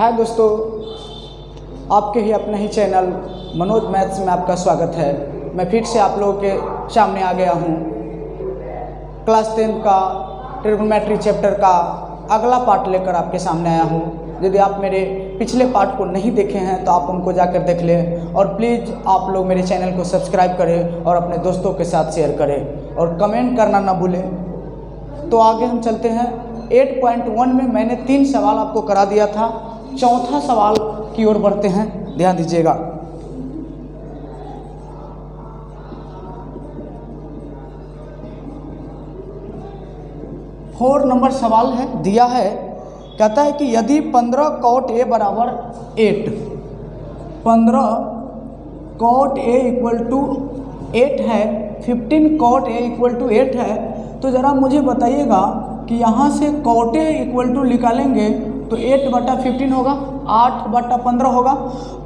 हाय दोस्तों, आपके ही अपने ही चैनल मनोज मैथ्स में आपका स्वागत है। मैं फिर से आप लोगों के सामने आ गया हूँ। क्लास 10 का ट्रिग्नोमेट्री चैप्टर का अगला पार्ट लेकर आपके सामने आया हूँ। यदि आप मेरे पिछले पार्ट को नहीं देखे हैं तो आप उनको जाकर देख लें और प्लीज़ आप लोग मेरे चैनल को सब्सक्राइब करें और अपने दोस्तों के साथ शेयर करें और कमेंट करना ना भूलें। तो आगे हम चलते हैं। 8.1 में मैंने 3 सवाल आपको करा दिया था। चौथा सवाल की ओर बढ़ते हैं, ध्यान दीजिएगा। फोर नंबर सवाल है, दिया है, कहता है कि यदि 15 cot A बराबर 8, 15 cot A इक्वल टू 8 है, 15 cot A इक्वल टू 8 है, तो ज़रा मुझे बताइएगा कि यहाँ से cot A इक्वल टू निकालेंगे तो 8/15 होगा, 8/15 होगा।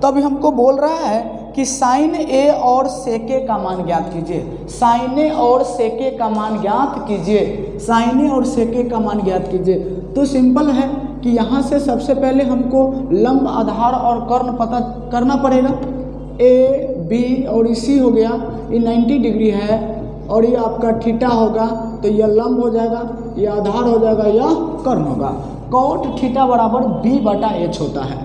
तो अभी हमको बोल रहा है कि साइन ए और सेक ए का मान ज्ञात कीजिए। साइन ए और सेक ए का मान ज्ञात कीजिए। साइन ए और सेक ए का मान ज्ञात कीजिए। तो सिंपल है कि यहाँ से सबसे पहले हमको लंब, आधार और कर्ण पता करना पड़ेगा। ए बी और सी हो गया, ये 90 डिग्री है और ये आपका थीटा होगा, तो यह लंब हो जाएगा, यह आधार हो जाएगा, यह कर्ण होगा। कॉट थीटा बराबर b/h होता है।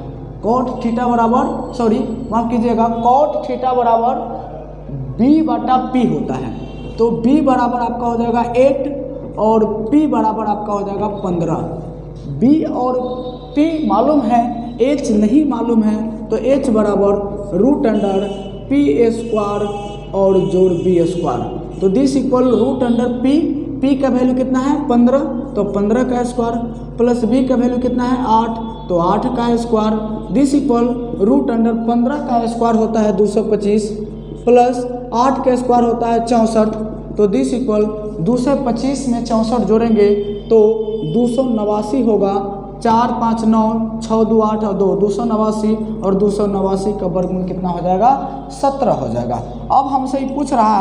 कॉट थीटा बराबर, सॉरी माफ कीजिएगा, कॉट थीटा बराबर b/p होता है। तो b बराबर आपका हो जाएगा 8 और p बराबर आपका हो जाएगा 15। b और p मालूम है, h नहीं मालूम है, तो h बराबर √p² और जोड़ b²। तो दिस इक्वल √p। p का वैल्यू कितना है 15, तो 15 का स्क्वायर प्लस b का वैल्यू कितना है 8, तो 8 का स्क्वायर। दिस इक्वल √15 का स्क्वायर होता है 225 प्लस 8 का स्क्वायर होता है 64। तो दिस इक्वल 225 में 64 जोड़ेंगे तो 289 होगा। 4 5 9 6 2 8 और 2 289 और 289 का वर्गमूल कितना हो जाएगा 17 हो जाएगा। अब हमसे ये पूछ रहा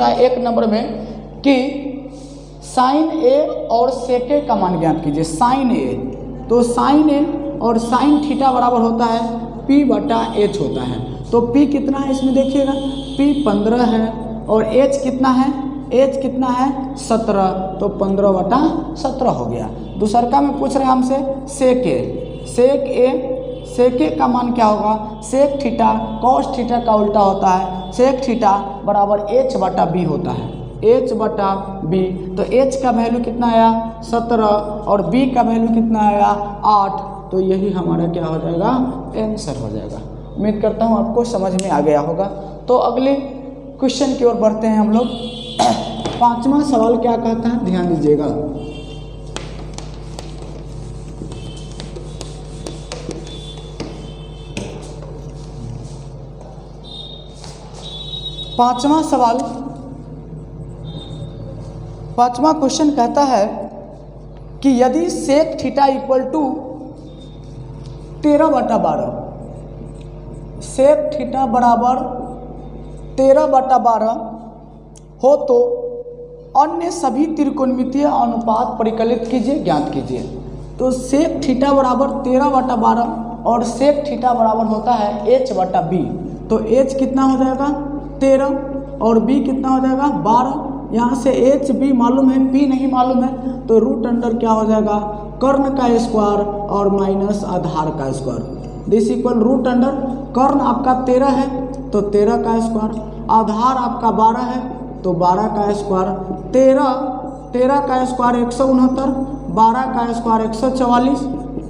है, एक नंबर में कि साइन ए और सेक ए का मान ज्ञात कीजिए। साइन ए, तो साइन ए और साइन थीटा बराबर होता है p/h होता है। तो p कितना है इसमें देखिएगा, p 15 है और h कितना है, h कितना है 17, तो 15/17 हो गया। दूसरका में पूछ रहे हैं हमसे सेक ए। सेक ए का मान क्या होगा, सेक थीटा कॉस थीटा का उल्टा होता है। सेक थीटा बराबर h/b होता है, h/b। तो h का वैल्यू कितना आया 17 और b का वैल्यू कितना आया 8, तो यही हमारा क्या हो जाएगा, आंसर हो जाएगा। उम्मीद करता हूँ आपको समझ में आ गया होगा। तो अगले क्वेश्चन की ओर बढ़ते हैं हम लोग। 5वां सवाल क्या कहता है, ध्यान दीजिएगा। पांचवा क्वेश्चन कहता है कि यदि sec theta equal to 13/12, sec theta बराबर 13/12 हो तो अन्य सभी त्रिकोणमितीय अनुपात परिकलित कीजिए, ज्ञात कीजिए। तो सेक थीटा बराबर 13/12 और सेक थीटा बराबर होता है h/b। तो h कितना हो जाएगा 13 और b कितना हो जाएगा 12। यहाँ से h b मालूम है, p नहीं मालूम है, तो √अंडर क्या हो जाएगा, कर्ण का स्क्वायर और माइनस आधार का स्क्वायर। दिस इक्वल √अंडर, कर्ण आपका 13 है तो 13 का स्क्वायर, आधार आपका 12 है तो 12 का स्क्वायर। 13 का स्क्वायर 169, 12 का स्क्वायर 144,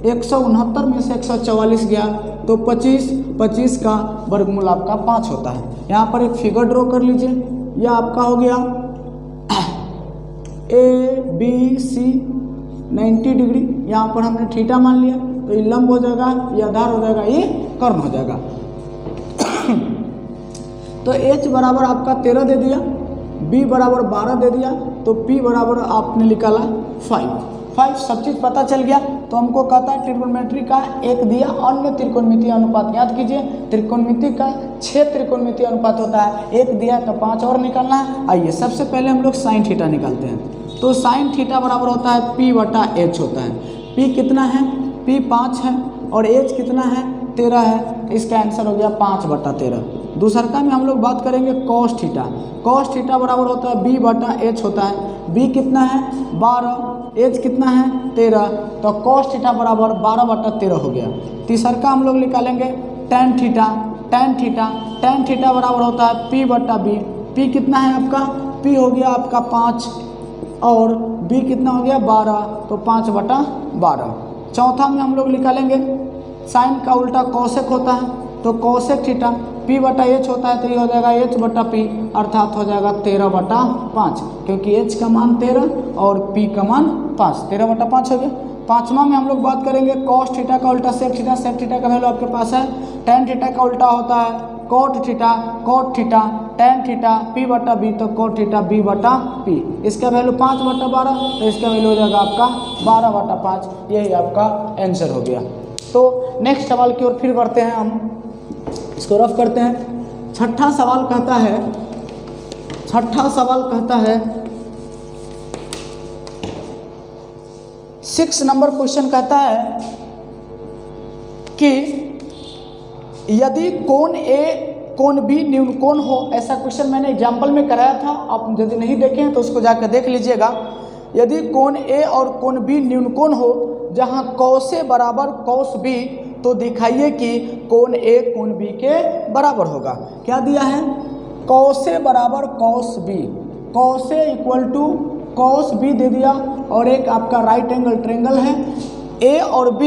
169 में से 144 गया तो 25 का वर्गमूल आपका 5 होता है। यहाँ पर एक फिगर ड्रॉ कर लीजिए। यह आपका हो गया ए बी सी 90 डिग्री, यहाँ पर हमने थीटा मान लिया, तो ये लंब हो जाएगा, ये आधार हो जाएगा, ये कर्ण हो जाएगा। तो h बराबर आपका 13 दे दिया, b बराबर 12 दे दिया, तो p बराबर आपने निकाला 5 सब चीज़ पता चल गया। तो हमको कहता है ट्रिग्नोमेट्री का एक दिया, अन्य त्रिकोणमितीय अनुपात याद कीजिए। त्रिकोणमिति का 6 त्रिकोणमितीय अनुपात होता है, एक दिया तो 5 और निकालना है। आइए सबसे पहले हम लोग साइन थीटा निकालते हैं। तो साइन थीटा बराबर होता है p/h होता है। p कितना है, p P 5 है और H कितना है 13 है, इसका आंसर हो गया 5/13। दूसरका में हम लोग बात करेंगे कॉस थीटा। कॉस थीटा बराबर होता है B/H होता है। B कितना है 12, H कितना है 13, तो कॉस थीटा बराबर 12/13 हो गया। तीसरका हम लोग निकालेंगे tan थीटा। tan थीटा बराबर होता है P/B। P कितना है आपका, P हो गया आपका 5 और B कितना हो गया 12, तो 5/12। चौथा में हम लोग निकालेंगे साइन का उल्टा कॉसेक होता है, तो कॉसेक थीटा P/H होता है, तो ये हो जाएगा H/P, अर्थात हो जाएगा 13/5, क्योंकि H का मान 13 और P का मान 5, 13/5 हो गया। पाँचवा में हम लोग बात करेंगे कॉस थीटा का उल्टा सेक थीटा। सेक थीटा का वैल्यू आपके पास है। tan थीटा का उल्टा होता है cot theta, tan theta P/B, तो कॉट थीटा B/P। इसका वैल्यू 5/12, तो इसका वैल्यू हो जाएगा आपका 12/5। यही आपका आंसर हो गया। तो नेक्स्ट सवाल की ओर फिर बढ़ते हैं, हम इसको रफ करते हैं। छठा सवाल कहता है 6 नंबर क्वेश्चन कहता है कि यदि कोण A कोण B न्यून कोण हो, ऐसा क्वेश्चन मैंने एग्जाम्पल में कराया था, आप यदि नहीं देखे हैं तो उसको जाकर देख लीजिएगा। यदि कोण A और कोण B न्यून कोण हो जहां cos A बराबर cos B, तो दिखाइए कि कोण A कोण B के बराबर होगा। क्या दिया है, cos A बराबर cos B, cos A equal to cos B दे दिया, और एक आपका राइट एंगल ट्रायंगल है, A और B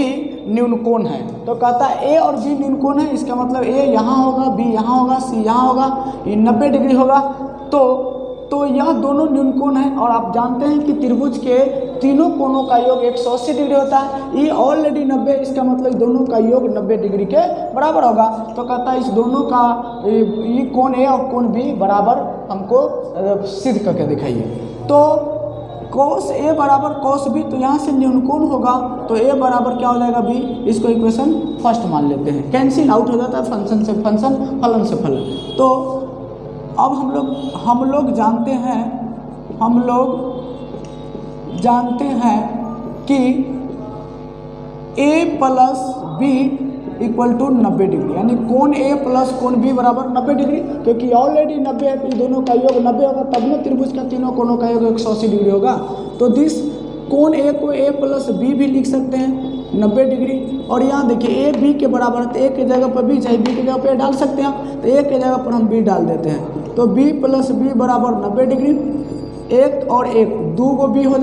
न्यून कोण है। तो कहता है A और B न्यून कोण है, इसका मतलब A यहाँ होगा, B यहाँ होगा, C यहाँ होगा, ये 90 डिग्री होगा। तो यह दोनों न्यून कोण है, और आप जानते हैं कि त्रिभुज के तीनों कोणों का योग 180 डिग्री होता है। ये ऑलरेडी 90, इसका मतलब दोनों का योग 90 डिग्री के बराबर होगा। तो कहता है इस दोनों का ये कोण A और कोण B बराबर हमको सिद्ध करके दिखाइए। तो cos A बराबर cos B, तो यहाँ से न्यून कोण होगा, तो A बराबर क्या हो जाएगा B। इसको इक्वेशन फर्स्ट मान लेते हैं, कैंसिल आउट हो जाता है फंक्शन से फंक्शन, फलन से फलन। तो अब हम लोग जानते हैं कि A plus B equal to 90 degree, यानी कोण A प्लस कोण B बराबर 90 डिग्री, क्योंकि ऑलरेडी 90 है, तो दोनों का योग 90 होगा, तब ना त्रिभुज का तीनों कोणों का योग 180 डिग्री होगा। तो दिस कोण A को A प्लस B भी लिख सकते हैं 90 डिग्री। और यहाँ देखिए A B के बराबर है, तो A की जगह पर B चाहे B की जगह पर डाल सकते हैं आप, तो A की जगह पर हम B डाल देते हैं, तो B प्लस B बराबर 90 डिग्री। एक और एक 2 गो B हो जाए